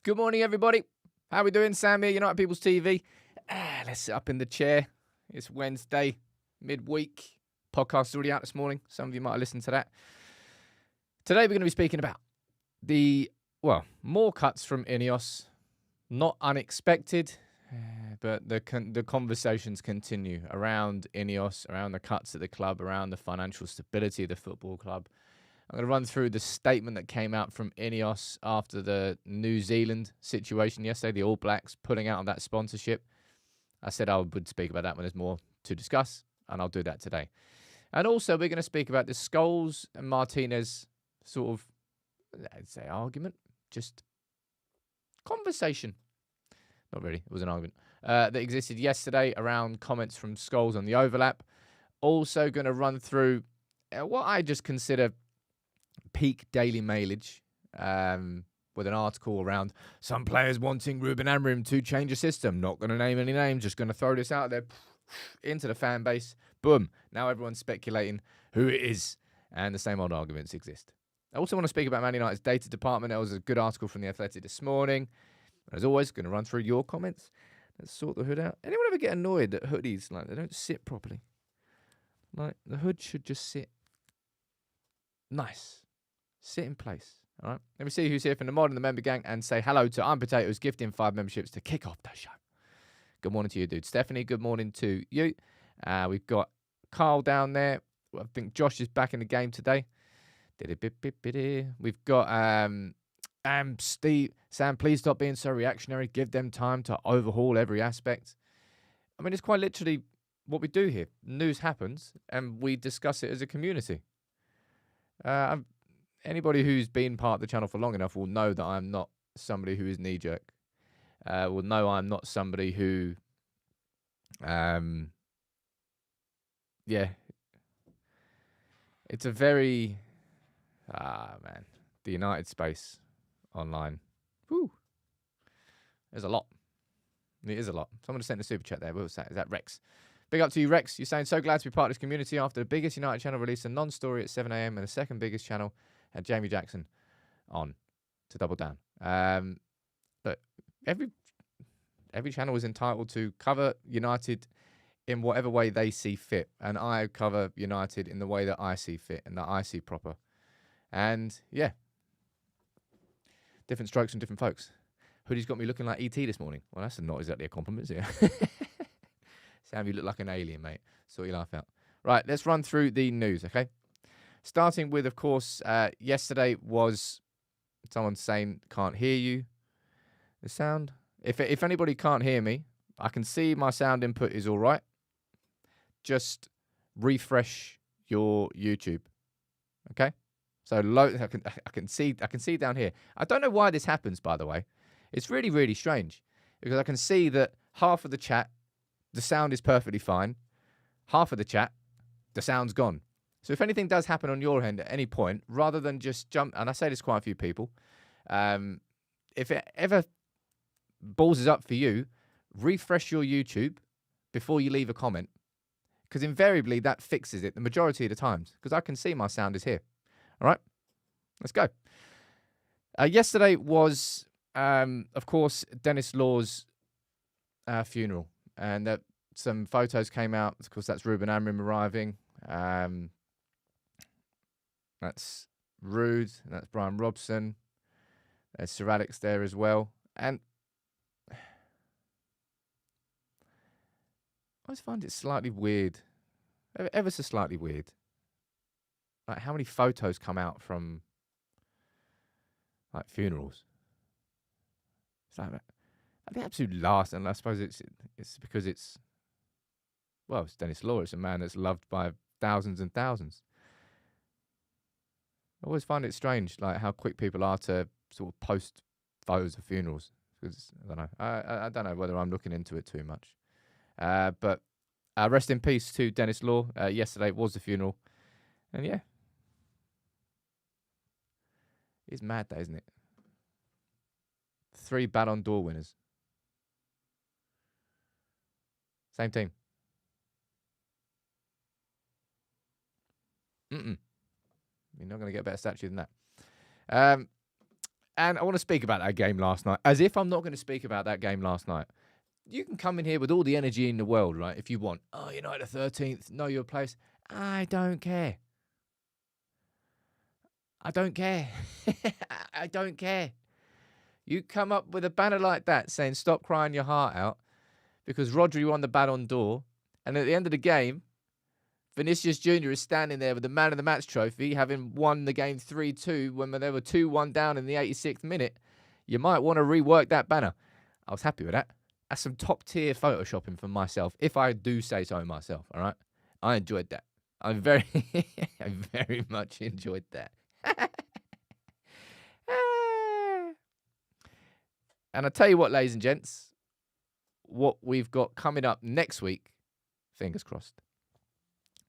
Good morning, everybody. How we doing? Sam here, United People's TV. Let's sit up in the chair. It's Wednesday, midweek. Podcast's already out this morning. Some of you might have listened to that. Today we're going to be speaking about more cuts from Ineos. Not unexpected, but the conversations continue around Ineos, around the cuts at the club, around the financial stability of the football club. I'm going to run through the statement that came out from Ineos after the New Zealand situation yesterday, the All Blacks pulling out of that sponsorship. I said I would speak about that when there's more to discuss, and I'll do that today. And also, we're going to speak about the Scholes and Martinez sort of, I'd say, argument, just conversation. Not really, it was an argument that existed yesterday around comments from Scholes on the overlap. Also going to run through what I just consider peak Daily Mailage with an article around some players wanting Ruben Amorim to change a system. Not going to name any names, just going to throw this out there into the fan base. Boom. Now everyone's speculating who it is, and the same old arguments exist. I also want to speak about Man United's data department. There was a good article from The Athletic this morning. As always, going to run through your comments. Let's sort the hood out. Anyone ever get annoyed that hoodies, like, they don't sit properly? Like, the hood should just sit nice. Sit in place. All right. Let me see who's here from the mod and the member gang and say hello to I'm Potatoes gifting 5 memberships to kick off the show. Good morning to you, dude. Stephanie, good morning to you. We've got Carl down there. I think Josh is back in the game today. We've got Steve. Sam, please stop being so reactionary. Give them time to overhaul every aspect. I mean, it's quite literally what we do here. News happens and we discuss it as a community. Anybody who's been part of the channel for long enough will know that I'm not somebody who is knee-jerk. Will know I'm not somebody who, it's a very, the United space online. Whew. There's a lot. It is a lot. Someone just sent a super chat there. What was that? Is that Rex? Big up to you, Rex. You're saying, so glad to be part of this community after the biggest United channel released a non-story at 7 a.m. and the second biggest channel had Jamie Jackson on to double down. But every channel is entitled to cover United in whatever way they see fit. And I cover United in the way that I see fit and that I see proper. And, yeah, different strokes from different folks. Hoodie's got me looking like E.T. this morning. Well, that's not exactly a compliment, is it? Sam, you look like an alien, mate. Sort your life out. Right, let's run through the news, okay? Starting with, of course, yesterday was someone saying, can't hear you. The sound. If anybody can't hear me, I can see my sound input is all right. Just refresh your YouTube, okay? So I can see down here. I don't know why this happens, by the way. It's really, really strange because I can see that half of the chat, the sound is perfectly fine. Half of the chat, the sound's gone. So if anything does happen on your end at any point, rather than just jump, and I say this to quite a few people, if it ever balls up for you, refresh your YouTube before you leave a comment, because invariably that fixes it the majority of the times, because I can see my sound is here. All right, let's go. Yesterday was, of course, Dennis Law's funeral, and some photos came out. Of course, that's Ruben Amorim arriving. That's Rude. That's Brian Robson. There's Sir Alex there as well. And I always find it slightly weird, ever so slightly weird, like how many photos come out from like funerals. It's like the absolute last, and I suppose it's because it's Dennis Law. It's a man that's loved by thousands and thousands. I always find it strange, like how quick people are to sort of post photos of funerals. Because I don't know. I don't know whether I'm looking into it too much. But rest in peace to Dennis Law. Yesterday was the funeral, and yeah, it's mad, that isn't it? 3 Ballon d'Or winners, same team. You're not going to get a better statue than that. And I want to speak about that game last night, as if I'm not going to speak about that game last night. You can come in here with all the energy in the world, right? If you want. Oh, United 13th, know your place. I don't care. I don't care. I don't care. You come up with a banner like that saying, stop crying your heart out, because Rodri won the Ballon d'Or. And at the end of the game, Vinicius Jr. is standing there with the Man of the Match trophy, having won the game 3-2 when they were 2-1 down in the 86th minute. You might want to rework that banner. I was happy with that. That's some top-tier photoshopping from myself, if I do say so myself, all right? I enjoyed that. I very much enjoyed that. And I tell you what, ladies and gents, what we've got coming up next week, fingers crossed,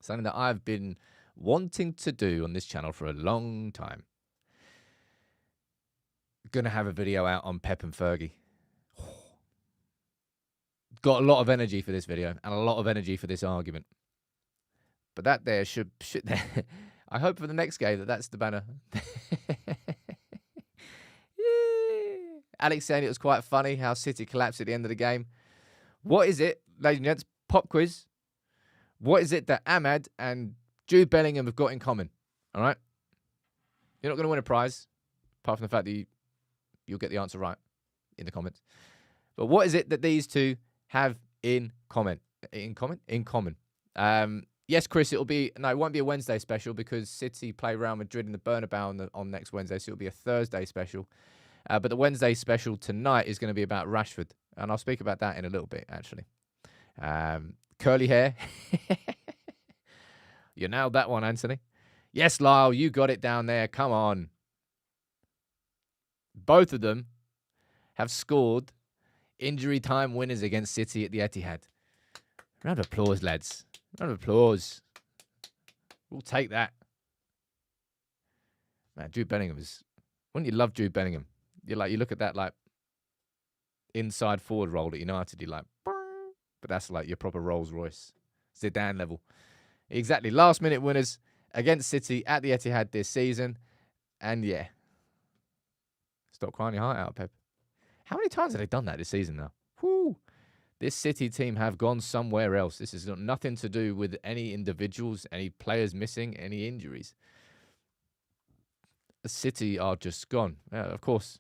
something that I've been wanting to do on this channel for a long time. Gonna have a video out on Pep and Fergie. Got a lot of energy for this video and a lot of energy for this argument. But that there should I hope for the next game that's the banner. Yeah. Alex saying it was quite funny how City collapsed at the end of the game. What is it, ladies and gents? Pop quiz. What is it that Ahmad and Jude Bellingham have got in common? All right? You're not going to win a prize, apart from the fact that you'll get the answer right in the comments. But what is it that these two have in common? In common. Yes, Chris, it won't be a Wednesday special because City play Real Madrid in the Bernabeu on next Wednesday, so it'll be a Thursday special. But the Wednesday special tonight is going to be about Rashford, and I'll speak about that in a little bit, actually. Curly hair. You nailed that one, Anthony. Yes, Lyle, you got it down there. Come on. Both of them have scored injury time winners against City at the Etihad. Round of applause, lads. Round of applause. We'll take that. Man, Jude Bellingham is... Wouldn't you love Jude Bellingham? You look at that, like, inside forward role at United, you're like... But that's like your proper Rolls Royce. Zidane level. Exactly. Last minute winners against City at the Etihad this season. And yeah. Stop crying your heart out, Pep. How many times have they done that this season now? Whew. This City team have gone somewhere else. This has got nothing to do with any individuals, any players missing, any injuries. The City are just gone. Of course.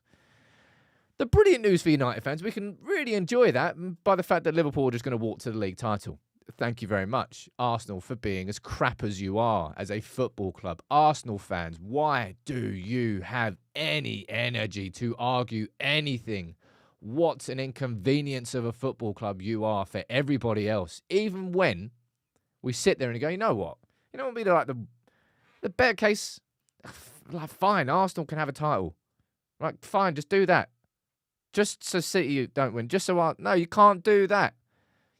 The brilliant news for United fans, we can really enjoy that by the fact that Liverpool are just going to walk to the league title. Thank you very much, Arsenal, for being as crap as you are as a football club. Arsenal fans, why do you have any energy to argue anything? What an inconvenience of a football club you are for everybody else. Even when we sit there and go, you know what? You know what would be like the better case? Like, fine, Arsenal can have a title. Right, fine, just do that. Just so City don't win. Just so no, you can't do that.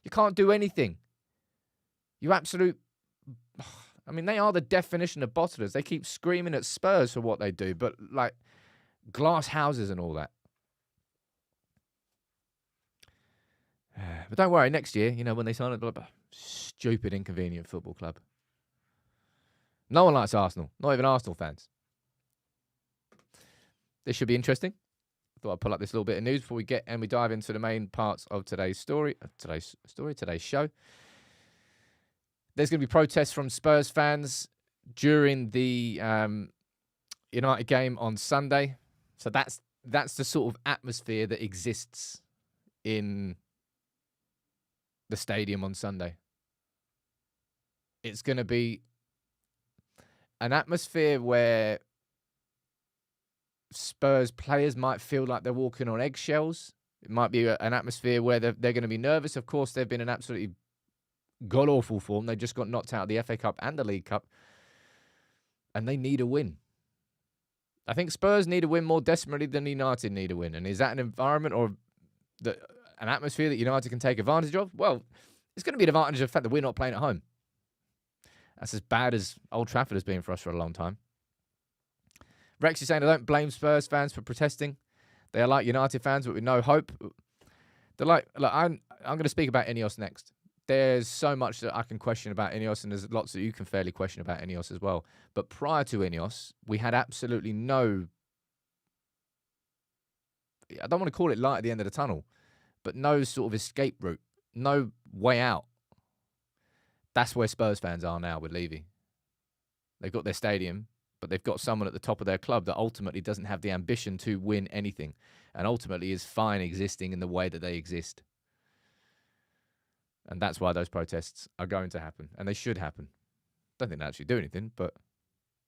You can't do anything. You absolute... I mean, they are the definition of bottlers. They keep screaming at Spurs for what they do, but like glass houses and all that. But don't worry, next year, when they sign it, stupid, inconvenient football club. No one likes Arsenal, not even Arsenal fans. This should be interesting. I thought I'd pull up this little bit of news before we dive into the main parts of today's story, today's show. There's going to be protests from Spurs fans during the United game on Sunday. So that's the sort of atmosphere that exists in the stadium on Sunday. It's going to be an atmosphere where Spurs players might feel like they're walking on eggshells. It might be an atmosphere where they're going to be nervous. Of course, they've been in absolutely god-awful form. They just got knocked out of the FA Cup and the League Cup. And they need a win. I think Spurs need a win more desperately than United need a win. And is that an environment or an atmosphere that United can take advantage of? Well, it's going to be an advantage of the fact that we're not playing at home. That's as bad as Old Trafford has been for us for a long time. Rex is saying, I don't blame Spurs fans for protesting. They are like United fans, but with no hope. They're like, look, I'm going to speak about Ineos next. There's so much that I can question about Ineos, and there's lots that you can fairly question about Ineos as well. But prior to Ineos, we had absolutely no I don't want to call it light at the end of the tunnel, but no sort of escape route, no way out. That's where Spurs fans are now with Levy. They've got their stadium, but they've got someone at the top of their club that ultimately doesn't have the ambition to win anything and ultimately is fine existing in the way that they exist. And that's why those protests are going to happen, and they should happen. Don't think they actually do anything, but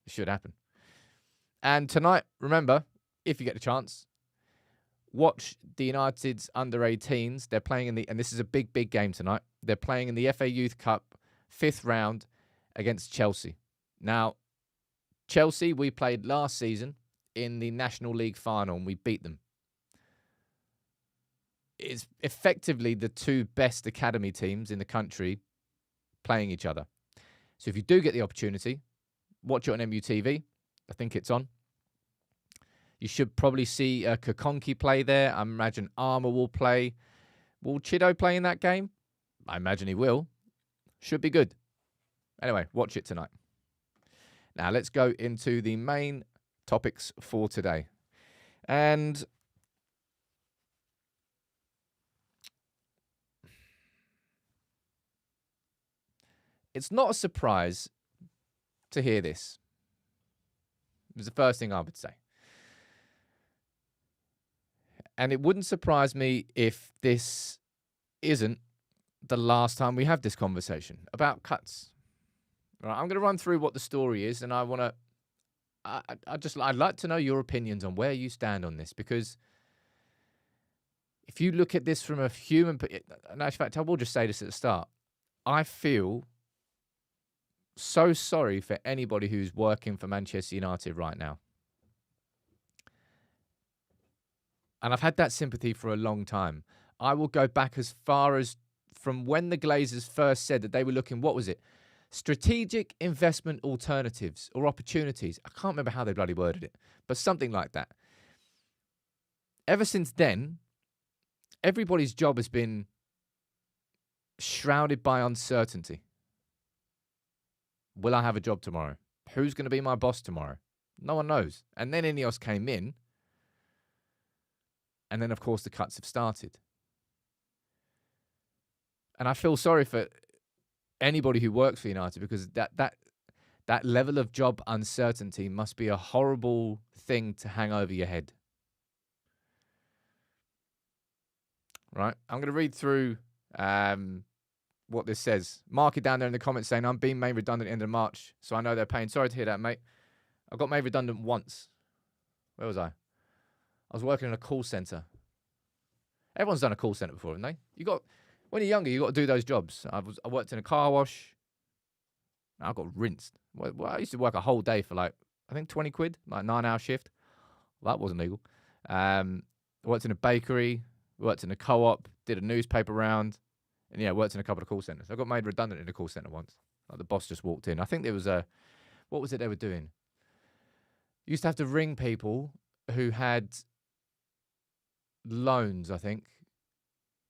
it should happen. And tonight, remember, if you get the chance, watch the United's under-18s. They're playing and this is a big, big game tonight. They're playing in the FA Youth Cup 5th round against Chelsea. Now, Chelsea, we played last season in the National League final and we beat them. It's effectively the two best academy teams in the country playing each other. So if you do get the opportunity, watch it on MUTV. I think it's on. You should probably see Kakonki play there. I imagine Armour will play. Will Chido play in that game? I imagine he will. Should be good. Anyway, watch it tonight. Now, let's go into the main topics for today. And it's not a surprise to hear this. It was the first thing I would say. And it wouldn't surprise me if this isn't the last time we have this conversation about cuts. All right, I'm going to run through what the story is, and I'd like to know your opinions on where you stand on this, because if you look at this from a human, in fact, I will just say this at the start. I feel so sorry for anybody who's working for Manchester United right now. And I've had that sympathy for a long time. I will go back as far as from when the Glazers first said that they were looking, what was it? Strategic investment alternatives or opportunities. I can't remember how they bloody worded it, but something like that. Ever since then, everybody's job has been shrouded by uncertainty. Will I have a job tomorrow? Who's going to be my boss tomorrow? No one knows. And then Ineos came in. And then, of course, the cuts have started. And I feel sorry for anybody who works for United, because that level of job uncertainty must be a horrible thing to hang over your head. Right? I'm going to read through what this says. Mark it down there in the comments saying, I'm being made redundant at the end of March, so I know they're paying. Sorry to hear that, mate. I got made redundant once. Where was I? I was working in a call centre. Everyone's done a call centre before, haven't they? When you're younger, you got to do those jobs. I worked in a car wash. I got rinsed. Well, I used to work a whole day for I think 20 quid, like 9-hour shift. Well, that wasn't legal. I worked in a bakery, worked in a co-op, did a newspaper round, and worked in a couple of call centres. I got made redundant in a call centre once. Like the boss just walked in. I think there was what was it they were doing? You used to have to ring people who had loans, I think.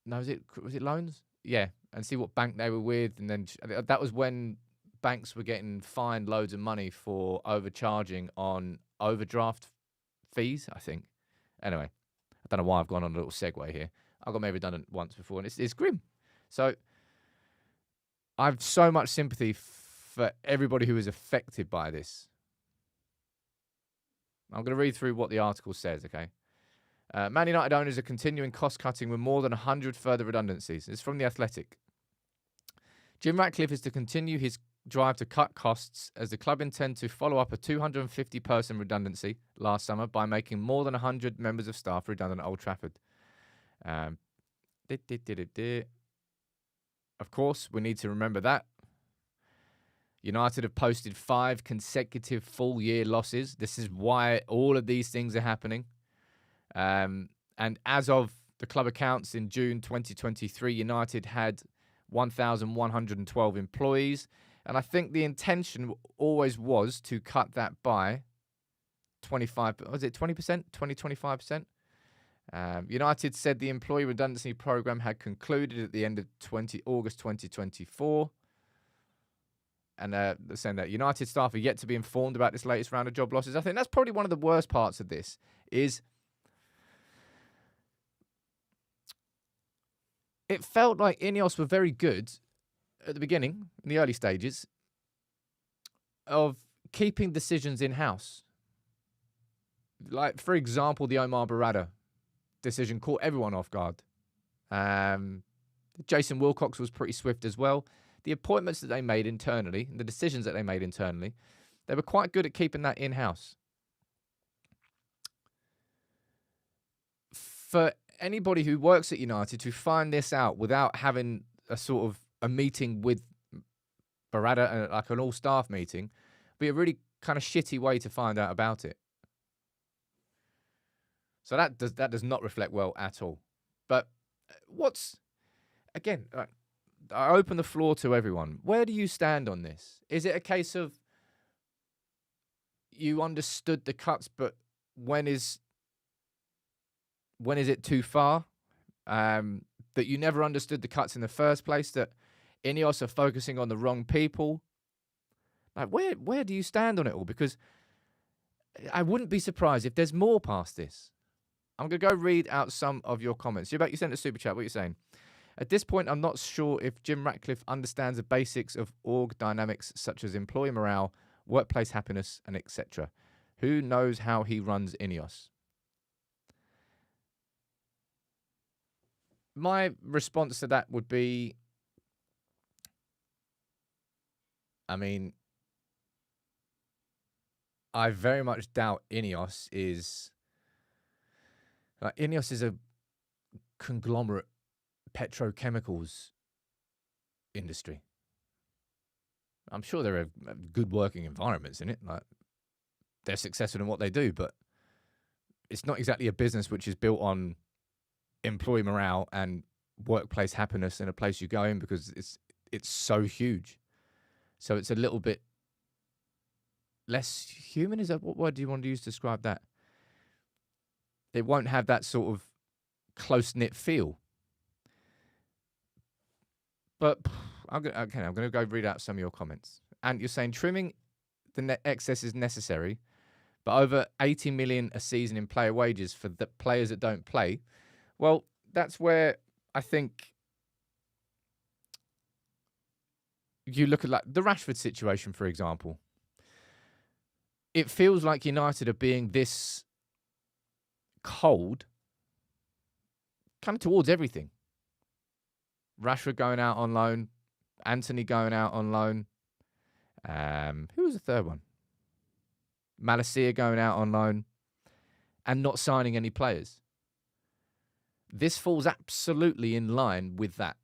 No, was it loans? Yeah, and see what bank they were with, and then that was when banks were getting fined loads of money for overcharging on overdraft fees, I think. Anyway, I don't know why I've gone on a little segue here. I got made redundant once before, and it's grim. So I have so much sympathy for everybody who is affected by this. I'm going to read through what the article says, okay? Man United owners are continuing cost-cutting with more than 100 further redundancies. It's from The Athletic. Jim Ratcliffe is to continue his drive to cut costs as the club intend to follow up a 250-person redundancy last summer by making more than 100 members of staff redundant at Old Trafford. Of course, we need to remember that. United have posted 5 consecutive full-year losses. This is why all of these things are happening. And as of the club accounts in June 2023, United had 1,112 employees. And I think the intention always was to cut that by 25, was it 20%? 25%? United said the employee redundancy program had concluded at the end of August 2024. And they're saying that United staff are yet to be informed about this latest round of job losses. I think that's probably one of the worst parts of this is it felt like Ineos were very good at the beginning, in the early stages, of keeping decisions in-house. Like, for example, the Omar Barada decision caught everyone off guard. Jason Wilcox was pretty swift as well. The appointments that they made internally, the decisions that they made internally, they were quite good at keeping that in-house. For anybody who works at United to find this out without having a sort of a meeting with Barada, like an all-staff meeting, be a really kind of shitty way to find out about it. So that does not reflect well at all. But again, I open the floor to everyone. Where do you stand on this? Is it a case of you understood the cuts, but when is it too far? That you never understood the cuts in the first place, that Ineos are focusing on the wrong people? Like, where do you stand on it all? Because I wouldn't be surprised if there's more past this. I'm going to go read out some of your comments. You sent a super chat. What are you saying? At this point, I'm not sure if Jim Ratcliffe understands the basics of org dynamics such as employee morale, workplace happiness, and etc. Who knows how he runs Ineos? My response to that would be, I mean, I very much doubt Ineos is a conglomerate petrochemicals industry. I'm sure there are good working environments in it. Like, they're successful in what they do, but it's not exactly a business which is built on employee morale and workplace happiness in a place you go in, because it's so huge. So it's a little bit less human. Is that what word do you want to use to describe that? It won't have that sort of close-knit feel. But I'm going to go read out some of your comments. And you're saying trimming the net excess is necessary, but over 80 million a season in player wages for the players that don't play. Well, that's where I think you look at, like, the Rashford situation, for example. It feels like United are being this cold kind of towards everything. Rashford going out on loan, Anthony going out on loan. Who was the third one? Malacia going out on loan and not signing any players. This falls absolutely in line with that.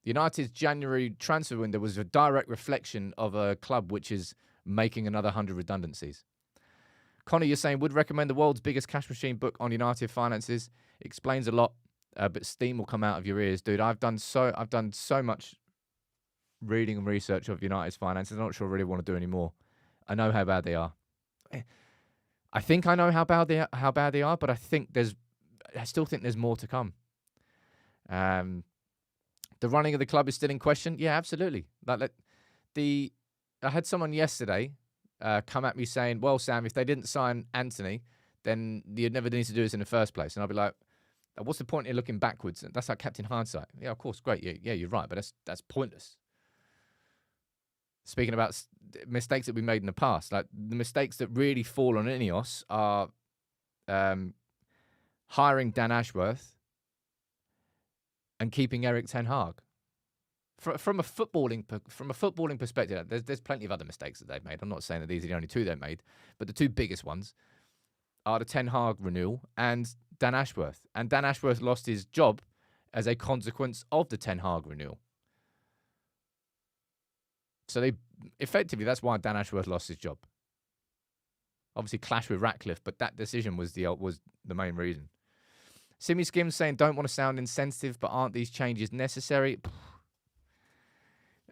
United's January transfer window was a direct reflection of a club which is making another 100 redundancies. Connor, you're saying, would recommend the world's biggest cash machine book on United finances. Explains a lot, but steam will come out of your ears, dude. I've done so much reading and research of United's finances. I'm not sure I really want to do any more. I know how bad they are. I think I know how bad they are, but I still think there's more to come. The running of the club is still in question. Yeah, absolutely. I had someone yesterday come at me saying, well, Sam, if they didn't sign Anthony, then you'd never need to do this in the first place. And I'll be like, what's the point in looking backwards? That's like Captain Hindsight. Yeah, of course, great. Yeah, you're right, but that's pointless. Speaking about mistakes that we made in the past, like the mistakes that really fall on Ineos are hiring Dan Ashworth and keeping Erik ten Hag. From a footballing perspective, there's plenty of other mistakes that they've made. I'm not saying that these are the only two they've made, but the two biggest ones are the Ten Hag renewal and Dan Ashworth. And Dan Ashworth lost his job as a consequence of the Ten Hag renewal. So that's why Dan Ashworth lost his job. Obviously clashed with Ratcliffe, but that decision was the main reason. Simi Skims saying, don't want to sound insensitive, but aren't these changes necessary?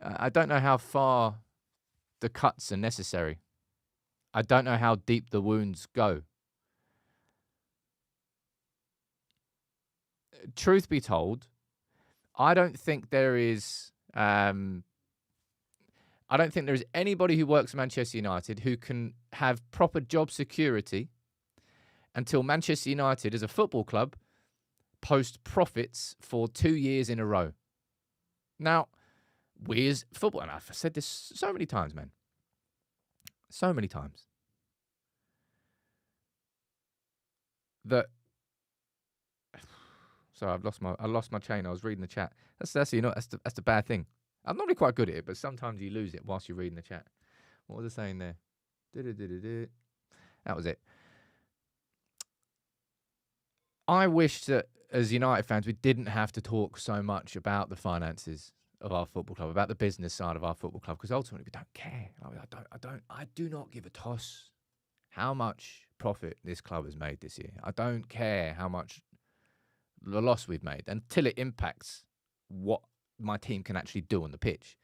I don't know how far the cuts are necessary. I don't know how deep the wounds go. Truth be told, I don't think there is anybody who works at Manchester United who can have proper job security until Manchester United as a football club post profits for 2 years in a row. Now, we as football, and I've said this so many times, man. So many times. That sorry, I lost my chain. I was reading the chat. That's the bad thing. I'm normally quite good at it, but sometimes you lose it whilst you're reading the chat. What was I saying there? That was it. I wish that as United fans, we didn't have to talk so much about the finances of our football club, about the business side of our football club, because ultimately we don't care. I do not give a toss how much profit this club has made this year. I don't care how much the loss we've made until it impacts what my team can actually do on the pitch,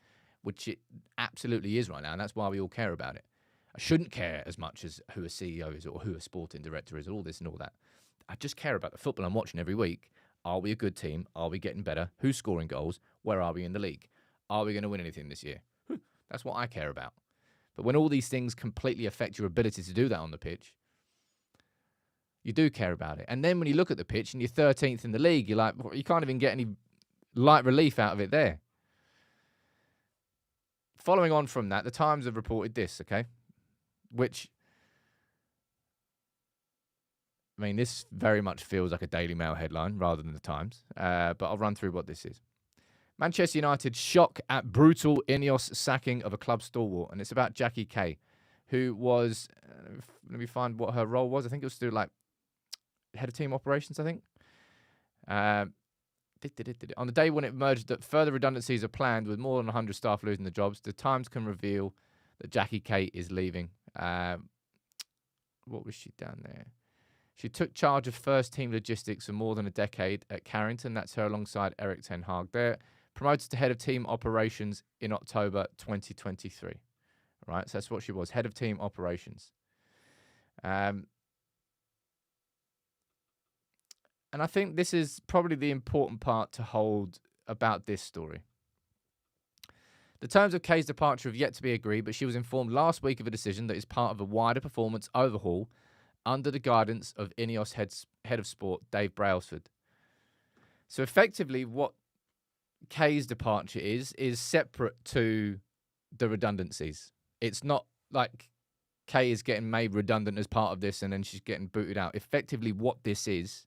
which it absolutely is right now, and that's why we all care about it. I shouldn't care as much as who a CEO is or who a sporting director is, all this and all that. I just care about the football I'm watching every week. Are we a good team? Are we getting better? Who's scoring goals? Where are we in the league? Are we going to win anything this year? That's what I care about. But when all these things completely affect your ability to do that on the pitch, you do care about it. And then when you look at the pitch and you're 13th in the league, you're like, well, you can't even get any light relief out of it there. Following on from that, the Times have reported this, okay? Which, I mean, this very much feels like a Daily Mail headline rather than the Times, but I'll run through what this is. Manchester United shock at brutal Ineos sacking of a club stalwart, and it's about Jackie Kay, who was, let me find what her role was. I think it was to do like head of team operations, I think. On the day when it emerged that further redundancies are planned with more than 100 staff losing their jobs, the Times can reveal that Jackie Kay is leaving. What was she down there? She took charge of first team logistics for more than a decade at Carrington. That's her alongside Eric Ten Hag. They're promoted to head of team operations in October 2023. Right, so that's what she was, head of team operations. And I think this is probably the important part to hold about this story. The terms of Kay's departure have yet to be agreed, but she was informed last week of a decision that is part of a wider performance overhaul under the guidance of Ineos head of sport, Dave Brailsford. So effectively, what Kay's departure is separate to the redundancies. It's not like Kay is getting made redundant as part of this and then she's getting booted out. Effectively, what this is,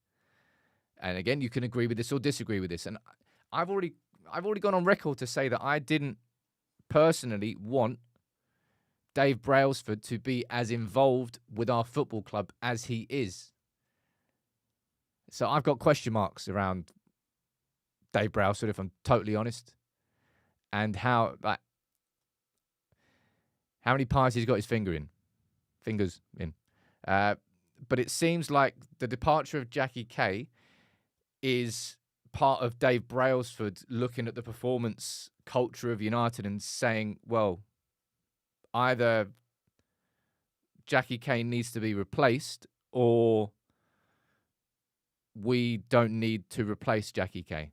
and again, you can agree with this or disagree with this. And I've already gone on record to say that I didn't personally want Dave Brailsford to be as involved with our football club as he is. So I've got question marks around Dave Brailsford, if I'm totally honest, and how many pies he's got his fingers in. But it seems like the departure of Jackie Kay is part of Dave Brailsford looking at the performance culture of United and saying, well, either Jackie Kay needs to be replaced or we don't need to replace Jackie Kay.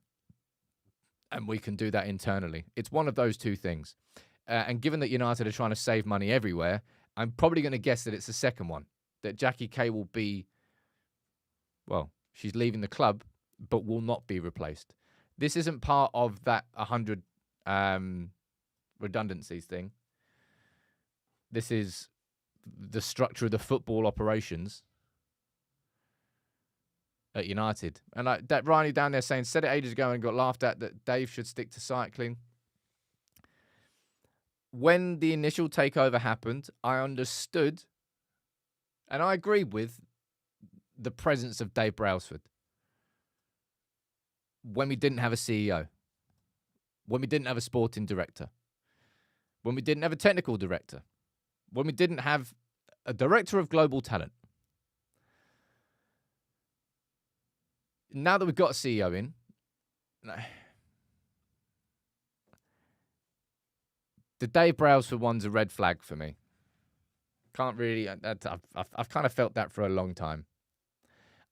And we can do that internally. It's one of those two things. And given that United are trying to save money everywhere, I'm probably going to guess that it's the second one, that Jackie Kay will be, well, she's leaving the club, but will not be replaced. This isn't part of that 100 redundancies thing. This is the structure of the football operations at United. And like that Riley down there saying, said it ages ago and got laughed at, that Dave should stick to cycling. When the initial takeover happened, I understood and I agreed with the presence of Dave Brailsford. When we didn't have a CEO, when we didn't have a sporting director, when we didn't have a technical director, when we didn't have a director of global talent. Now that we've got a CEO in, the Dave Brailsford one's a red flag for me. Can't really, I've kind of felt that for a long time.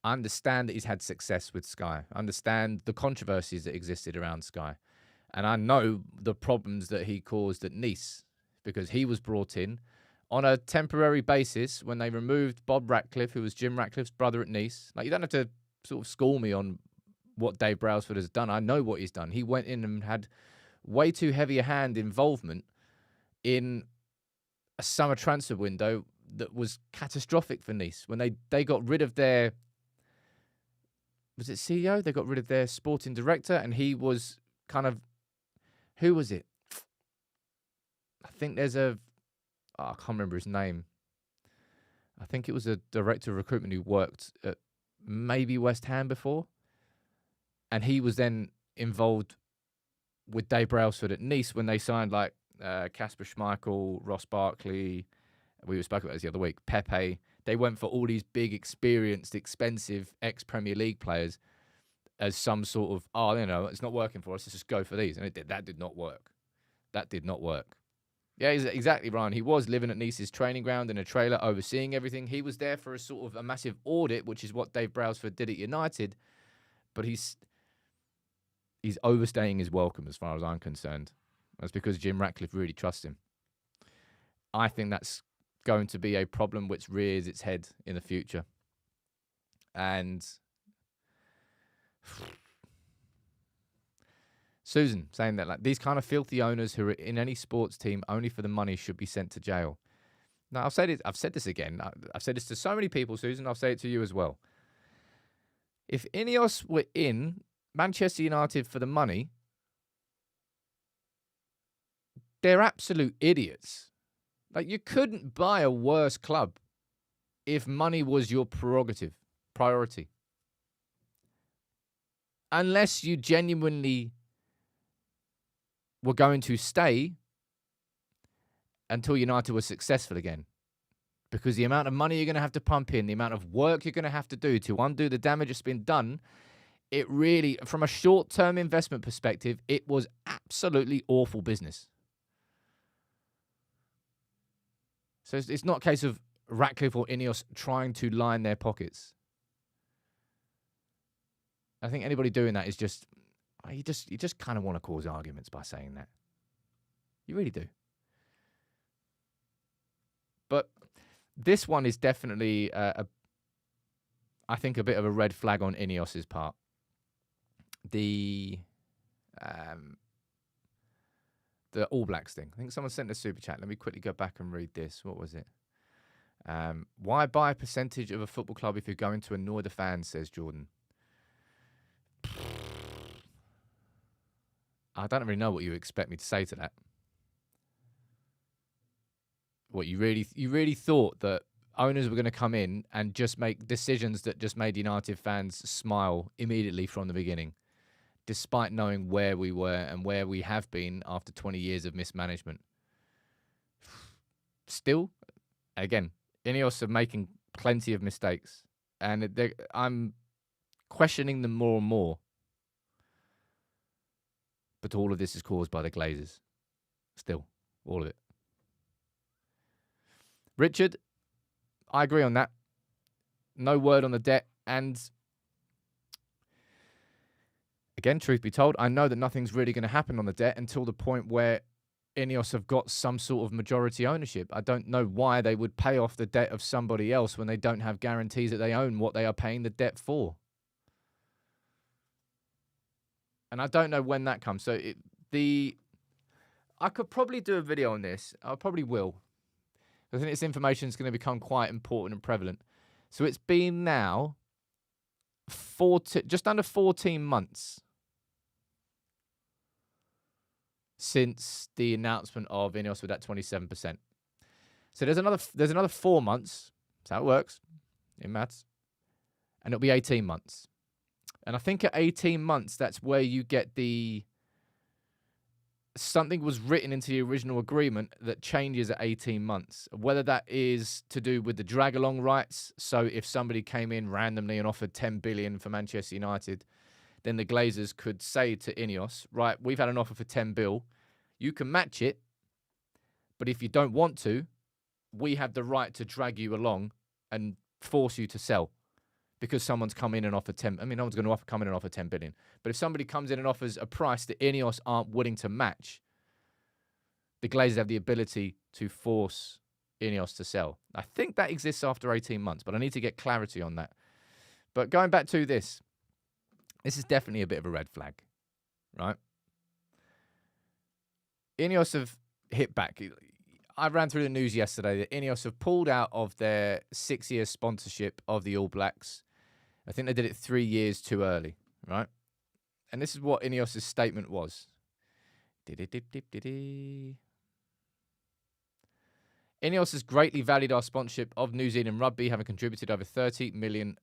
I understand that he's had success with Sky. I understand the controversies that existed around Sky. And I know the problems that he caused at Nice because he was brought in on a temporary basis when they removed Bob Ratcliffe, who was Jim Ratcliffe's brother at Nice. Like, you don't have to sort of school me on what Dave Brailsford has done. I know what he's done. He went in and had way too heavy a hand involvement in a summer transfer window that was catastrophic for Nice. When they got rid of their, was it CEO? They got rid of their sporting director, and he was kind of, who was it? I think there's I can't remember his name. I think it was a director of recruitment who worked at maybe West Ham before. And he was then involved with Dave Brailsford at Nice when they signed like Kasper Schmeichel, Ross Barkley. We were spoken about this the other week. Pepe. They went for all these big, experienced, expensive ex-Premier League players as some sort of, it's not working for us. Let's just go for these. And it did. That did not work. That did not work. Yeah, exactly, Ryan. He was living at Nice's training ground in a trailer, overseeing everything. He was there for a sort of a massive audit, which is what Dave Brailsford did at United. But he's overstaying his welcome as far as I'm concerned. That's because Jim Ratcliffe really trusts him. I think that's going to be a problem which rears its head in the future. And Susan saying that like these kind of filthy owners who are in any sports team only for the money should be sent to jail. Now, I've said this again. I've said this to so many people, Susan. I'll say it to you as well. If Ineos were in Manchester United for the money, they're absolute idiots. Like, you couldn't buy a worse club if money was your priority. Unless you genuinely were going to stay until United was successful again. Because the amount of money you're going to have to pump in, the amount of work you're going to have to do to undo the damage that's been done, it really, from a short-term investment perspective, it was absolutely awful business. So it's not a case of Ratcliffe or Ineos trying to line their pockets. I think anybody doing that is just, you just kind of want to cause arguments by saying that. You really do. But this one is definitely, I think, a bit of a red flag on Ineos's part. The All Blacks thing. I think someone sent a super chat. Let me quickly go back and read this. What was it? Why buy a percentage of a football club if you're going to annoy the fans, says Jordan. I don't really know what you expect me to say to that. What, you really thought that owners were going to come in and just make decisions that just made United fans smile immediately from the beginning, despite knowing where we were and where we have been after 20 years of mismanagement? Still, again, Ineos are making plenty of mistakes, and I'm questioning them more and more. But all of this is caused by the Glazers. Still, all of it. Richard, I agree on that. No word on the debt. And again, truth be told, I know that nothing's really going to happen on the debt until the point where Ineos have got some sort of majority ownership. I don't know why they would pay off the debt of somebody else when they don't have guarantees that they own what they are paying the debt for. And I don't know when that comes. So I could probably do a video on this. I probably will. I think this information is going to become quite important and prevalent. So it's been now just under 14 months since the announcement of Ineos with that 27%. So there's another 4 months. That's how it works in maths. And it'll be 18 months. And I think at 18 months, that's where you get something was written into the original agreement that changes at 18 months. Whether that is to do with the drag-along rights. So if somebody came in randomly and offered 10 billion for Manchester United, then the Glazers could say to Ineos, right, we've had an offer for 10 bill. You can match it. But if you don't want to, we have the right to drag you along and force you to sell. Because someone's come in and offered 10. I mean, no one's going to come in and offer 10 billion. But if somebody comes in and offers a price that Ineos aren't willing to match, the Glazers have the ability to force Ineos to sell. I think that exists after 18 months, but I need to get clarity on that. But going back to this, This is definitely a bit of a red flag, right? Ineos have hit back. I ran through the news yesterday that Ineos have pulled out of their 6-year sponsorship of the All Blacks. I think they did it 3 years too early, right? And this is what Ineos' statement was. Ineos has greatly valued our sponsorship of New Zealand rugby, having contributed over $30 million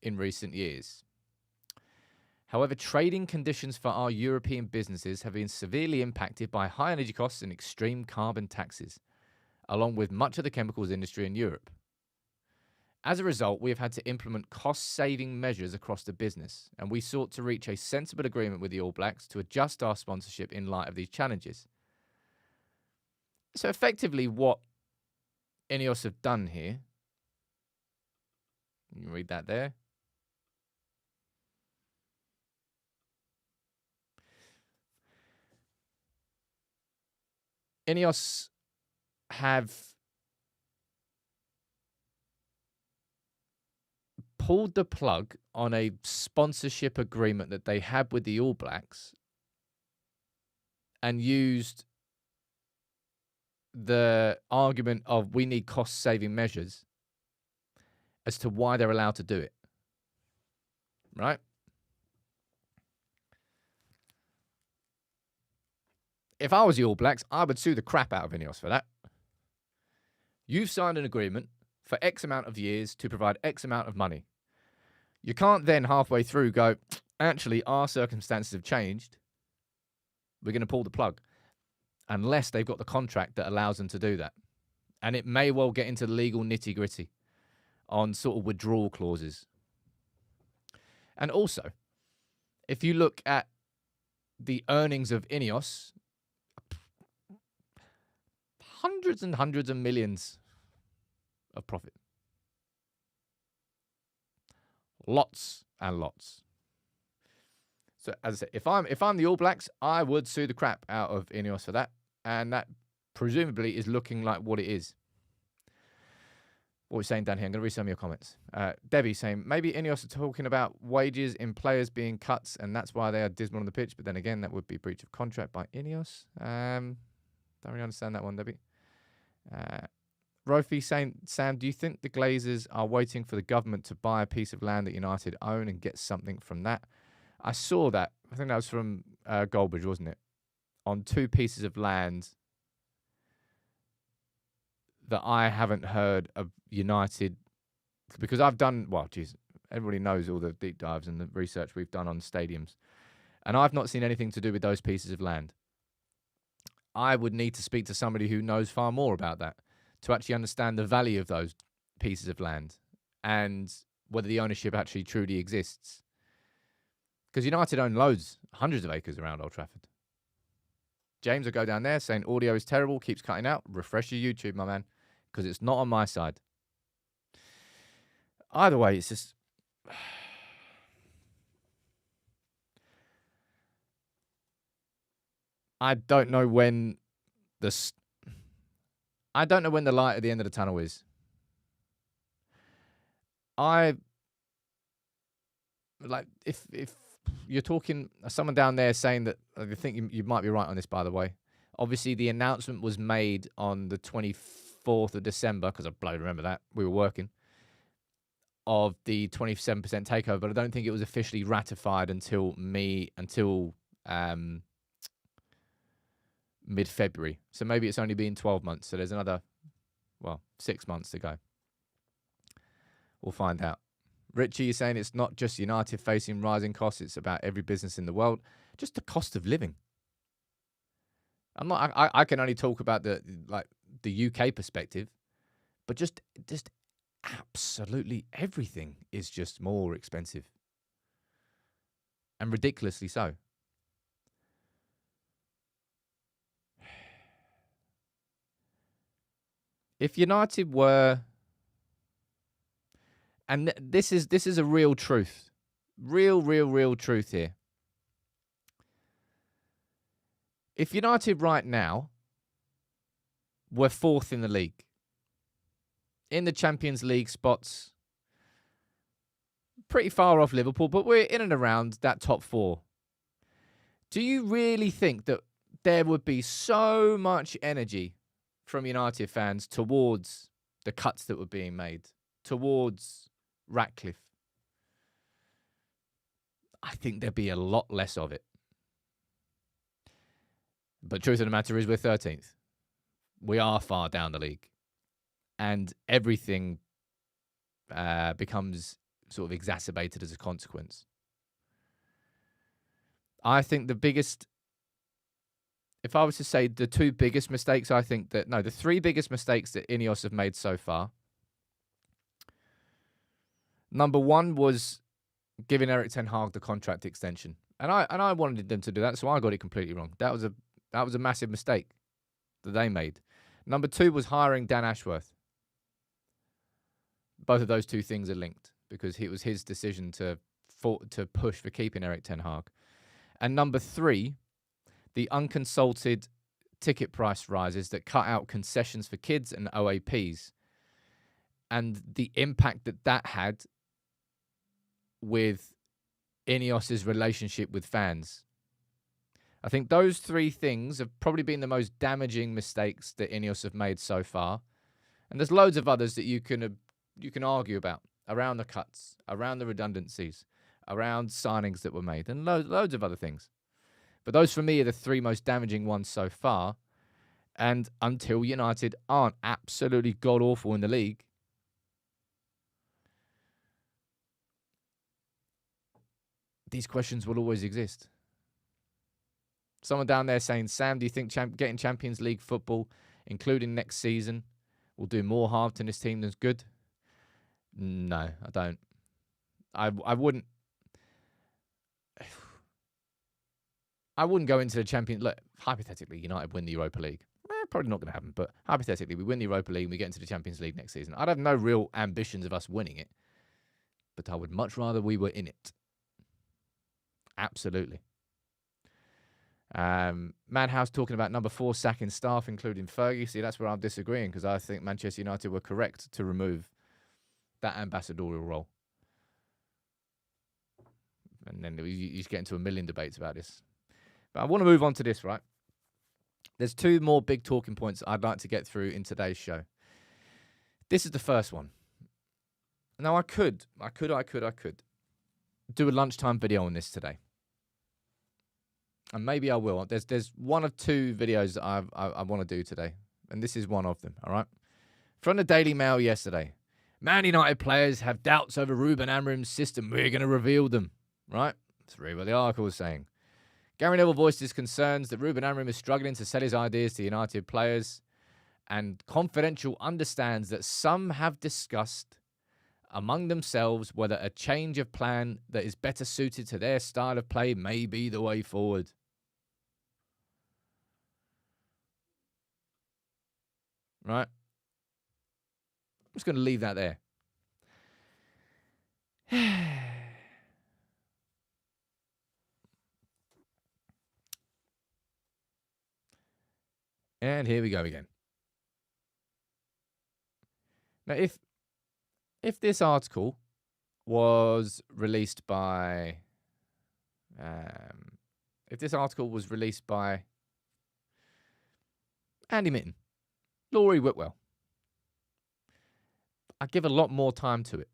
in recent years. However, trading conditions for our European businesses have been severely impacted by high energy costs and extreme carbon taxes, along with much of the chemicals industry in Europe. As a result, we have had to implement cost-saving measures across the business, and we sought to reach a sensible agreement with the All Blacks to adjust our sponsorship in light of these challenges. So effectively what Ineos have done here, you can read that there. Ineos have pulled the plug on a sponsorship agreement that they had with the All Blacks and used the argument of we need cost-saving measures as to why they're allowed to do it. Right? If I was the All Blacks, I would sue the crap out of Ineos for that. You've signed an agreement for X amount of years to provide X amount of money. You can't then halfway through go, actually, our circumstances have changed. We're going to pull the plug. Unless they've got the contract that allows them to do that. And it may well get into the legal nitty-gritty on sort of withdrawal clauses. And also, if you look at the earnings of Ineos, hundreds and hundreds of millions of profit. Lots and lots. So as I said, if I'm the All Blacks, I would sue the crap out of Ineos for that, and that presumably is looking like what it is. What we're saying down here, I'm going to read some of your comments. Debbie saying maybe Ineos are talking about wages in players being cuts, and that's why they are dismal on the pitch. But then again, that would be breach of contract by Ineos. Don't really understand that one, Debbie. Rofi saying, Sam, do you think the Glazers are waiting for the government to buy a piece of land that United own and get something from that? I saw that. I think that was from Goldbridge, wasn't it? On 2 pieces of land that I haven't heard of United. Because I've done, well, geez, everybody knows all the deep dives and the research we've done on stadiums. And I've not seen anything to do with those pieces of land. I would need to speak to somebody who knows far more about that to actually understand the value of those pieces of land and whether the ownership actually truly exists. Because United own loads, hundreds of acres around Old Trafford. James will go down there saying audio is terrible, keeps cutting out. Refresh your YouTube, my man, because it's not on my side. Either way, it's just... I don't know when the light at the end of the tunnel is. If you're talking, someone down there saying that, I think you might be right on this, by the way. Obviously, the announcement was made on the 24th of December, because I bloody remember that. We were working, of the 27% takeover, but I don't think it was officially ratified until mid-February. So maybe it's only been 12 months. So there's another, 6 months to go. We'll find out. Richie is saying it's not just United facing rising costs. It's about every business in the world. Just the cost of living. I can only talk about the UK perspective, but just absolutely everything is just more expensive. And ridiculously so. If United were, and this is a real truth, real truth here. If United right now were 4th in the league, in the Champions League spots, pretty far off Liverpool, but we're in and around that top 4. Do you really think that there would be so much energy from United fans towards the cuts that were being made, towards Ratcliffe? I think there'd be a lot less of it. But truth of the matter is we're 13th. We are far down the league. And everything becomes sort of exacerbated as a consequence. I think the biggest, if I was to say the 2 biggest mistakes, the 3 biggest mistakes that Ineos have made so far. Number 1 was giving Erik ten Hag the contract extension. And I wanted them to do that, so I got it completely wrong. That was a massive mistake that they made. Number 2 was hiring Dan Ashworth. Both of those 2 things are linked because it was his decision to push for keeping Erik ten Hag. And number 3, the unconsulted ticket price rises that cut out concessions for kids and OAPs, and the impact that had with Ineos's relationship with fans. I think those 3 things have probably been the most damaging mistakes that Ineos have made so far. And there's loads of others that you can argue about around the cuts, around the redundancies, around signings that were made, and loads of other things. But those for me are the 3 most damaging ones so far. And until United aren't absolutely god-awful in the league, these questions will always exist. Someone down there saying, Sam, do you think getting Champions League football, including next season, will do more harm to this team than good? No, I don't. I wouldn't. I wouldn't go into the Champions. Look, hypothetically, United win the Europa League. Probably not going to happen, but hypothetically, we win the Europa League and we get into the Champions League next season. I'd have no real ambitions of us winning it, but I would much rather we were in it. Absolutely. Madhouse talking about number 4 sacking staff, including Fergie. See, that's where I'm disagreeing because I think Manchester United were correct to remove that ambassadorial role. And then you get into a million debates about this. But I want to move on to this, right? There's 2 more big talking points I'd like to get through in today's show. This is the first one. Now, I could do a lunchtime video on this today. And maybe I will. There's 1 of 2 videos that I want to do today. And this is one of them, all right? From the Daily Mail yesterday. Man United players have doubts over Ruben Amorim's system. We're going to reveal them, right? That's really what the article was saying. Gary Neville voiced his concerns that Ruben Amorim is struggling to sell his ideas to United players, and Confidential understands that some have discussed among themselves whether a change of plan that is better suited to their style of play may be the way forward. Right? I'm just going to leave that there. And here we go again. Now, if this article was released by, Andy Mitten, Laurie Whitwell, I'd give a lot more time to it.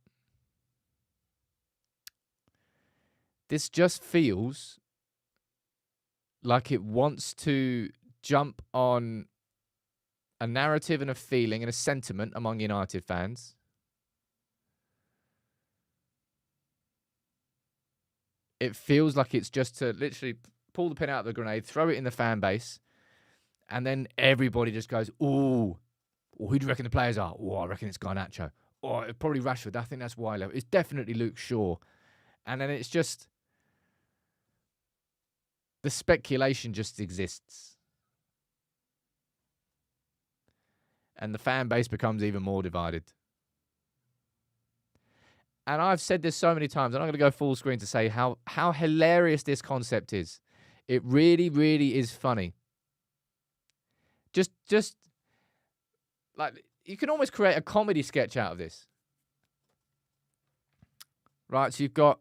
This just feels like it wants to jump on a narrative and a feeling and a sentiment among United fans. It feels like it's just to literally pull the pin out of the grenade, throw it in the fan base, and then everybody just goes, ooh, who do you reckon the players are? Oh, I reckon it's Garnacho. Oh, probably Rashford. I think that's why. It's definitely Luke Shaw. And then it's just, the speculation just exists. And the fan base becomes even more divided. And I've said this so many times, and I'm going to go full screen to say how hilarious this concept is. It really, really is funny. Just like, you can almost create a comedy sketch out of this. right? So you've got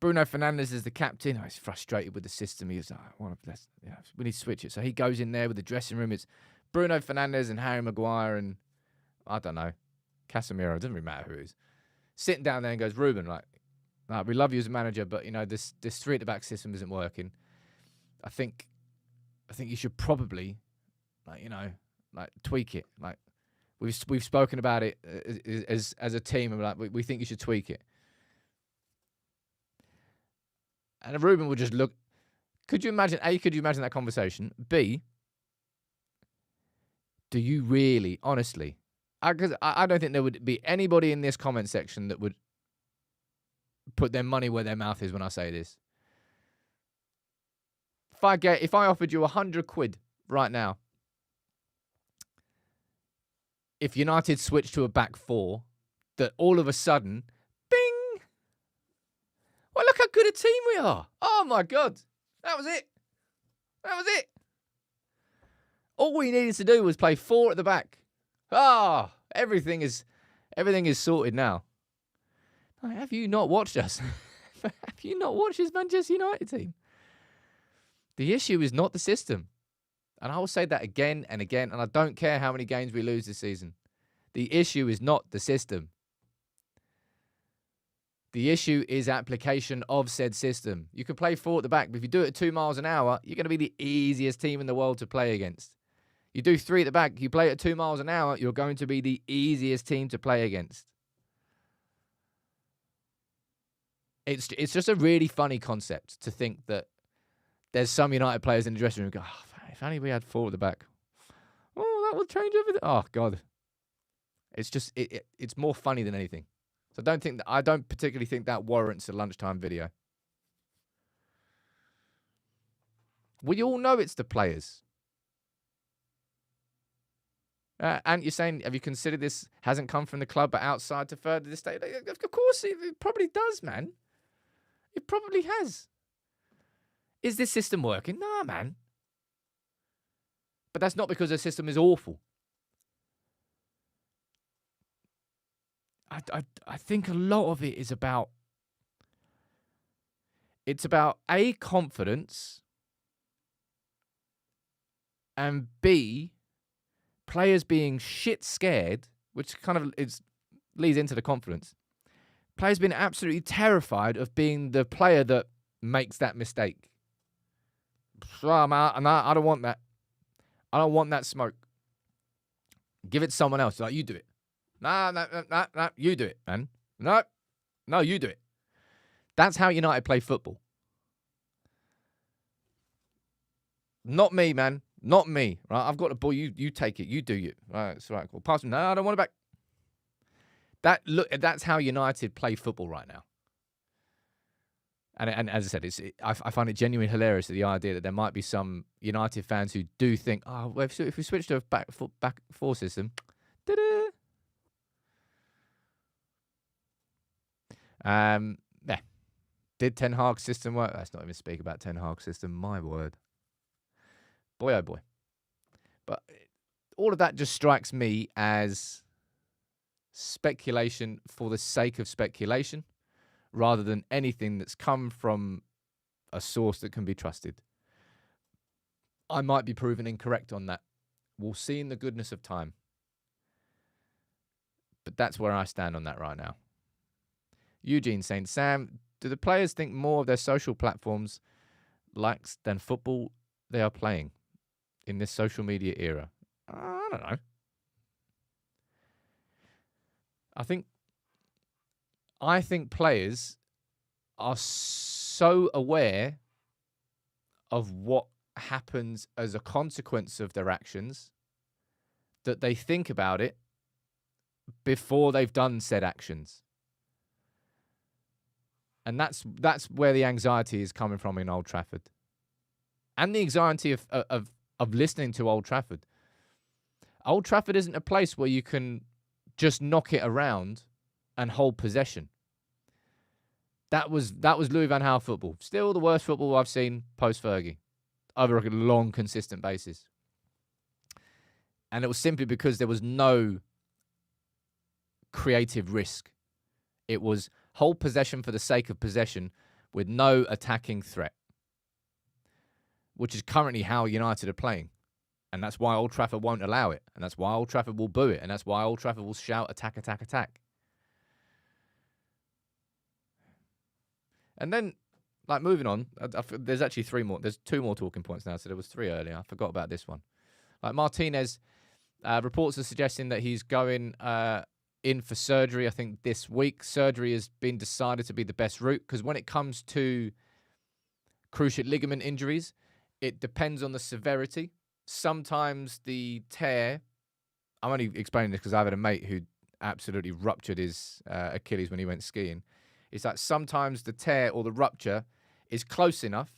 Bruno Fernandes as the captain. Oh, he's frustrated with the system. He's like, we need to switch it. So he goes in there with the dressing room. It's Bruno Fernandes and Harry Maguire and, I don't know, Casemiro. It doesn't really matter who it is. Sitting down there and goes, Ruben, like we love you as a manager, but, this three at the back system isn't working. I think you should probably, tweak it. Like, we've spoken about it as a team, and like we think you should tweak it. And Ruben would just look. Could you imagine? A, could you imagine that conversation? B, do you really, honestly? Because I don't think there would be anybody in this comment section that would put their money where their mouth is when I say this. If I offered you 100 quid right now, if United switched to a back four, that all of a sudden, bing! Well, look how good a team we are. Oh, my God. That was it. That was it. All we needed to do was play four at the back. Everything is sorted now. Have you not watched us? Have you not watched this Manchester United team? The issue is not the system. And I will say that again and again, and I don't care how many games we lose this season. The issue is not the system. The issue is application of said system. You can play four at the back, but if you do it at 2 miles an hour, you're going to be the easiest team in the world to play against. You do three at the back, you play at 2 miles an hour, you're going to be the easiest team to play against. It's just a really funny concept to think that there's some United players in the dressing room who go, if only we had four at the back. Oh, that would change everything. Oh, God. It's just, it's more funny than anything. So I don't particularly think that warrants a lunchtime video. We all know it's the players. And you're saying, have you considered this hasn't come from the club but outside to further the state? Of course, it probably does, man. It probably has. Is this system working? Nah, man. But that's not because the system is awful. I think a lot of it is about... It's about A, confidence, and B, players being shit scared, which kind of leads into the confidence. Players being absolutely terrified of being the player that makes that mistake. I don't want that. I don't want that smoke. Give it to someone else. Like, you do it. Nah, you do it, man. No, you do it. That's how United play football. Not me, man. Not me. Right? I've got the ball. You take it. You do you. Right, it's right. Cool. Pass me. No, I don't want it back. That's how United play football right now. And as I said, I find it genuinely hilarious, the idea that there might be some United fans who do think, if we switch to a back four system, yeah. Did Ten Hag's system work? Let's not even speak about Ten Hag's system. My word. Boy, oh boy. But all of that just strikes me as speculation for the sake of speculation, rather than anything that's come from a source that can be trusted. I might be proven incorrect on that. We'll see in the goodness of time. But that's where I stand on that right now. Eugene saying, Sam, do the players think more of their social platforms likes than football they are playing in this social media era? I don't know. I think players are so aware of what happens as a consequence of their actions that they think about it before they've done said actions. And that's where the anxiety is coming from in Old Trafford. And the anxiety of listening to Old Trafford. Old Trafford isn't a place where you can just knock it around and hold possession. That was Louis van Gaal football. Still the worst football I've seen post-Fergie over a long, consistent basis. And it was simply because there was no creative risk. It was hold possession for the sake of possession with no attacking threat, which is currently how United are playing. And that's why Old Trafford won't allow it. And that's why Old Trafford will boo it. And that's why Old Trafford will shout, attack, attack, attack. And then, like, moving on, there's actually three more. There's two more talking points now. So there was three earlier. I forgot about this one. Like, Martinez, reports are suggesting that he's going in for surgery, I think, this week. Surgery has been decided to be the best route because when it comes to cruciate ligament injuries, it depends on the severity. Sometimes the tear, I'm only explaining this because I've had a mate who absolutely ruptured his Achilles when he went skiing. It's like sometimes the tear or the rupture is close enough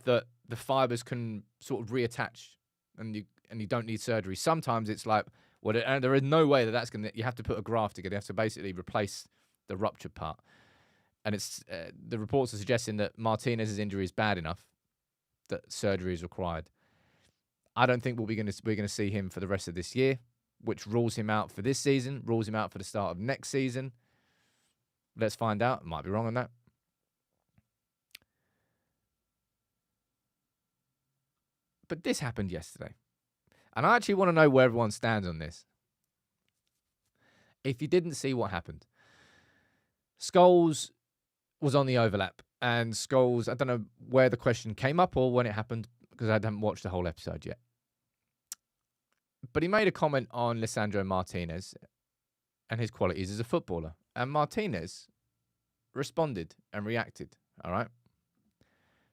that the fibers can sort of reattach and you don't need surgery. Sometimes it's like, well, there is no way that's going to, you have to put a graft together. You have to basically replace the ruptured part. And it's the reports are suggesting that Martinez's injury is bad enough that surgery is required. I don't think we're going to see him for the rest of this year, which rules him out for this season, rules him out for the start of next season. Let's find out. Might be wrong on that. But this happened yesterday. And I actually want to know where everyone stands on this. If you didn't see what happened, Scholes was on the overlap. And Scholes, I don't know where the question came up or when it happened because I haven't watched the whole episode yet. But he made a comment on Lisandro Martinez and his qualities as a footballer. And Martinez responded and reacted, all right?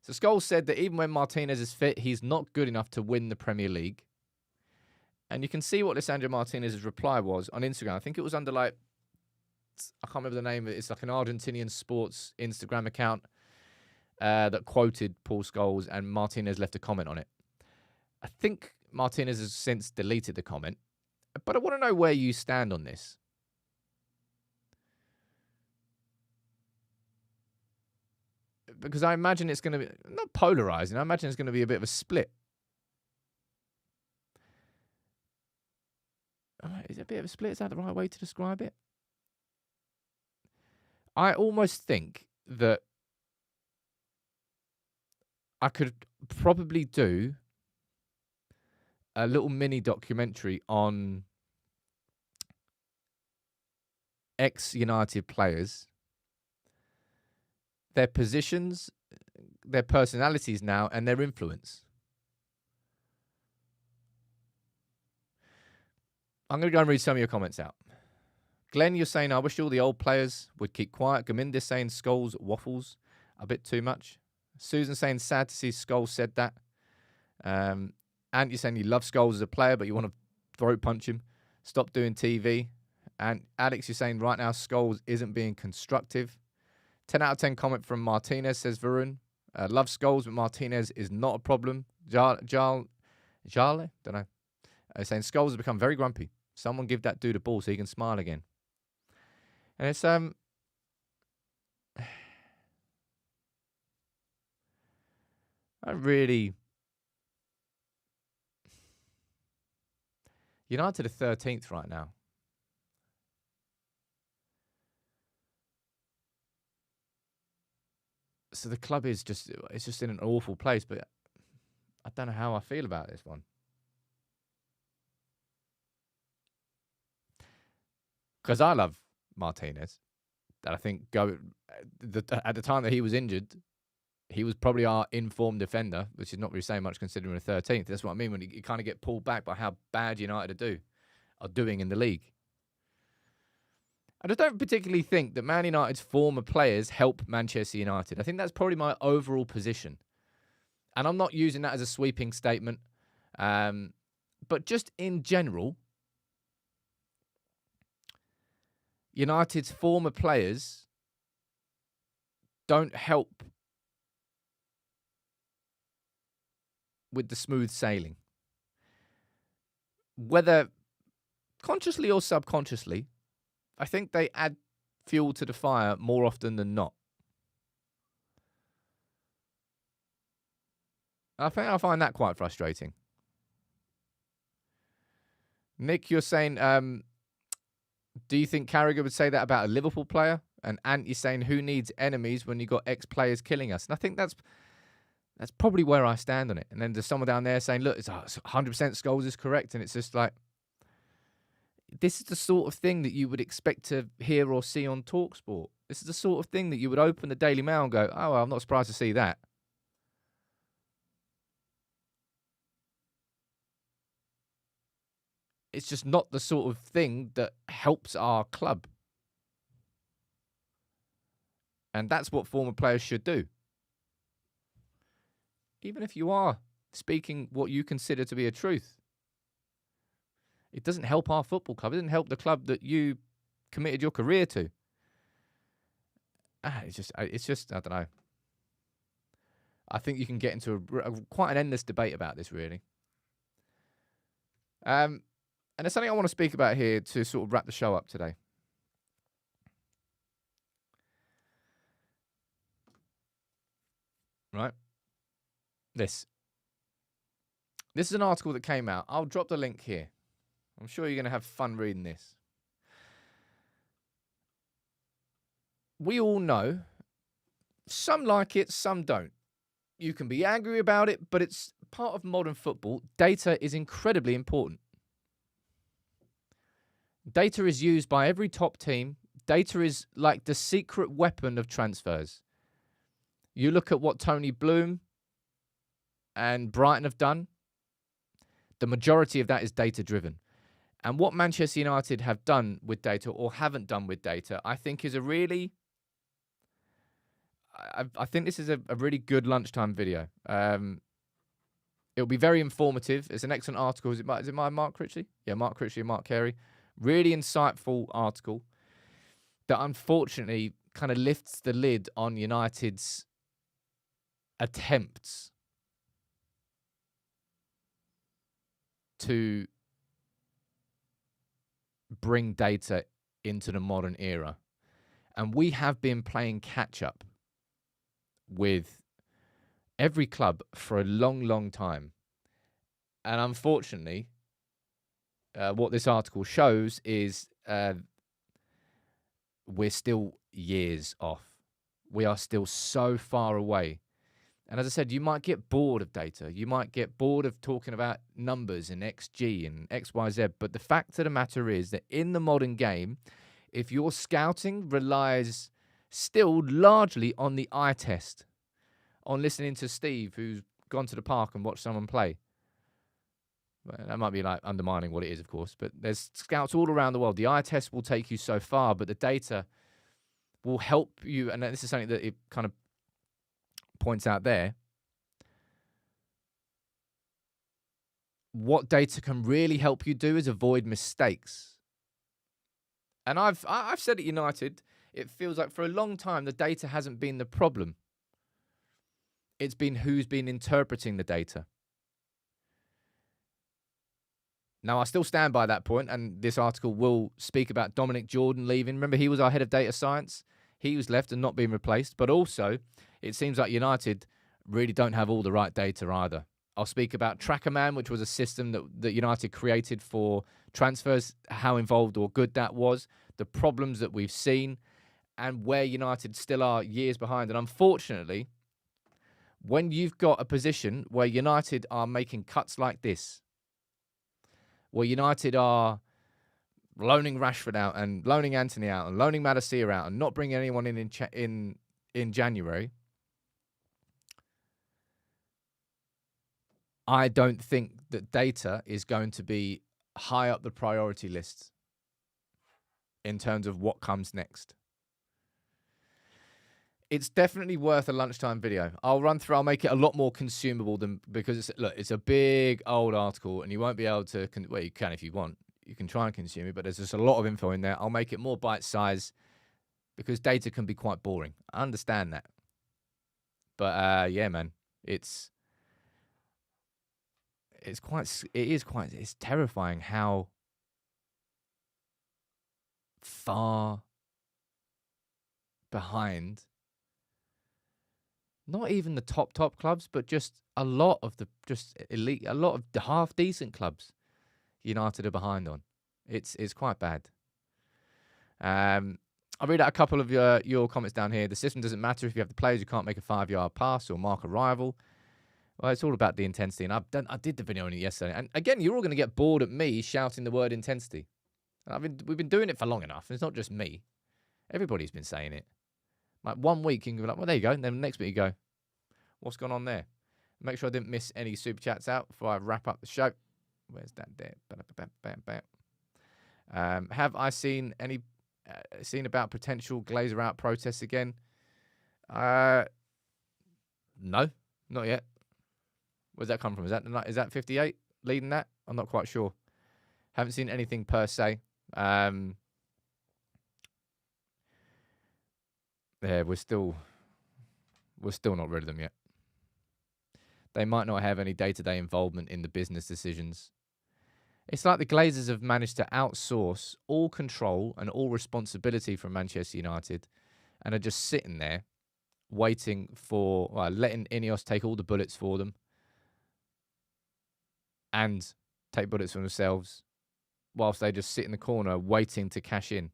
So Scholes said that even when Martinez is fit, he's not good enough to win the Premier League. And you can see what Lisandro Martinez's reply was on Instagram. I think it was under I can't remember the name of it. It's like an Argentinian sports Instagram account that quoted Paul Scholes, and Martinez left a comment on it. I think Martinez has since deleted the comment, but I want to know where you stand on this. Because I imagine it's going to be, not polarizing, I imagine it's going to be a bit of a split. Is it a bit of a split? Is that the right way to describe it? I almost think that I could probably do a little mini documentary on ex-United players, their positions, their personalities now, and their influence. I'm going to go and read some of your comments out. Glenn, you're saying, I wish all the old players would keep quiet. Gaminder's saying Scholes waffles a bit too much. Susan saying, sad to see Scholes said that. Ant, you're saying you love Scholes as a player, but you want to throat punch him. Stop doing TV. And Alex, you're saying right now Scholes isn't being constructive. 10 out of 10 comment from Martinez, says Varun. Love Scholes, but Martinez is not a problem. Jale? Don't know. Saying Scholes has become very grumpy. Someone give that dude a ball so he can smile again. And it's I really, United are 13th right now. So the club is just in an awful place, but I don't know how I feel about this one. Because I love Martinez. And I think at the time that he was injured, he was probably our informed defender, which is not really saying much considering we're 13th. That's what I mean when you kind of get pulled back by how bad United are doing in the league. I just don't particularly think that Man United's former players help Manchester United. I think that's probably my overall position. And I'm not using that as a sweeping statement. But just in general, United's former players don't help with the smooth sailing. Whether consciously or subconsciously, I think they add fuel to the fire more often than not. I think I find that quite frustrating. Nick, you're saying, do you think Carragher would say that about a Liverpool player? And Ant, you're saying who needs enemies when you got ex-players killing us? And I think that's probably where I stand on it. And then there's someone down there saying, look, it's 100% Scholes is correct. And it's just like, this is the sort of thing that you would expect to hear or see on TalkSport. This is the sort of thing that you would open the Daily Mail and go, oh, well, I'm not surprised to see that. It's just not the sort of thing that helps our club. And that's what former players should do. Even if you are speaking what you consider to be a truth. It doesn't help our football club. It doesn't help the club that you committed your career to. It's just, I don't know. I think you can get into quite an endless debate about this, really. And there's something I want to speak about here to sort of wrap the show up today. Right? This is an article that came out. I'll drop the link here. I'm sure you're going to have fun reading this. We all know, some like it, some don't. You can be angry about it, but it's part of modern football. Data is incredibly important. Data is used by every top team. Data is like the secret weapon of transfers. You look at what Tony Bloom and Brighton have done. The majority of that is data-driven. And what Manchester United have done with data or haven't done with data, I think is a really... I think this is a really good lunchtime video. It'll be very informative. It's an excellent article. Is it by Mark Critchley? Yeah, Mark Critchley and Mark Carey. Really insightful article that unfortunately kind of lifts the lid on United's attempts to bring data into the modern era. And we have been playing catch-up with every club for a long, long time. And unfortunately, what this article shows is we're still years off. We are still so far away. And as I said, you might get bored of data. You might get bored of talking about numbers and XG and XYZ. But the fact of the matter is that in the modern game, if your scouting relies still largely on the eye test, on listening to Steve, who's gone to the park and watched someone play. Well, that might be like undermining what it is, of course. But there's scouts all around the world. The eye test will take you so far, but the data will help you. And this is something that it kind of points out there. What data can really help you do is avoid mistakes. And I've said at United, it feels like for a long time the data hasn't been the problem. It's been who's been interpreting the data. Now, I still stand by that point, and this article will speak about Dominic Jordan leaving. Remember, he was our head of data science. He was left and not being replaced. But also, it seems like United really don't have all the right data either. I'll speak about Trackerman, which was a system that United created for transfers, how involved or good that was, the problems that we've seen, and where United still are years behind. And unfortunately, when you've got a position where United are making cuts like this, where United are loaning Rashford out and loaning Anthony out and loaning Madison out and not bringing anyone in January, I don't think that data is going to be high up the priority list in terms of what comes next. It's definitely worth a lunchtime video. I'll make it a lot more consumable because it's a big old article and you won't be able to, well, you can if you want. You can try and consume it, but there's just a lot of info in there. I'll make it more bite-sized because data can be quite boring. I understand that. But yeah, man, it's terrifying how far behind not even the top clubs, but just a lot of the elite, a lot of the half decent clubs United are behind on. It's quite bad. I'll read out a couple of your comments down here. The system doesn't matter if you have the players who can't make a 5-yard pass or mark a rival. Well, it's all about the intensity, and I did the video on it yesterday. And again, you're all going to get bored at me shouting the word intensity. We've been doing it for long enough. It's not just me. Everybody's been saying it. Like 1 week, you can be like, well, there you go. And then the next week you go, what's gone on there? Make sure I didn't miss any super chats out before I wrap up the show. Where's that there? Have I seen any about potential Glazer out protests again? No, not yet. Where's that come from? Is that 58 leading that? I'm not quite sure. Haven't seen anything per se. Yeah, we're still not rid of them yet. They might not have any day-to-day involvement in the business decisions. It's like the Glazers have managed to outsource all control and all responsibility from Manchester United and are just sitting there waiting for, letting Ineos take all the bullets for them and take bullets for themselves whilst they just sit in the corner waiting to cash in.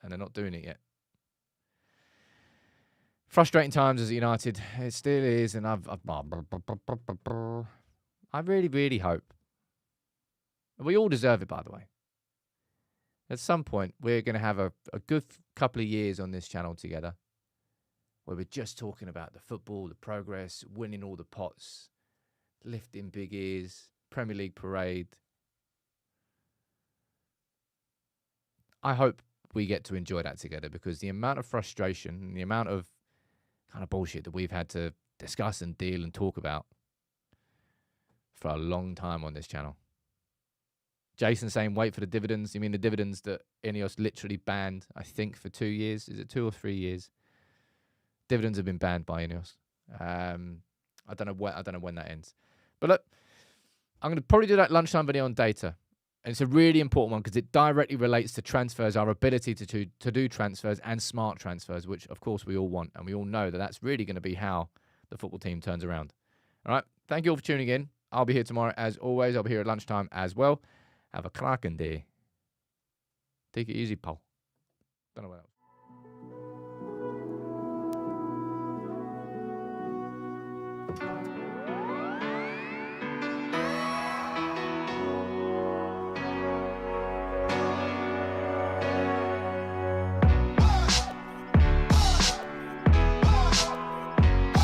And they're not doing it yet. Frustrating times as United. It still is. And I really, really hope. We all deserve it, by the way. At some point, we're going to have a good couple of years on this channel together where we're just talking about the football, the progress, winning all the pots, lifting big ears, Premier League parade. I hope we get to enjoy that together because the amount of frustration and the amount of kind of bullshit that we've had to discuss and deal and talk about for a long time on this channel. Jason saying, wait for the dividends. You mean the dividends that Ineos literally banned, I think, for 2 years? Is it 2 or 3 years? Dividends have been banned by Ineos. I don't know when that ends. But look, I'm going to probably do that lunchtime video on data. And it's a really important one because it directly relates to transfers, our ability to do transfers and smart transfers, which, of course, we all want. And we all know that that's really going to be how the football team turns around. All right. Thank you all for tuning in. I'll be here tomorrow, as always. I'll be here at lunchtime as well. Have a cracking day. Take it easy, Paul. Don't know what else.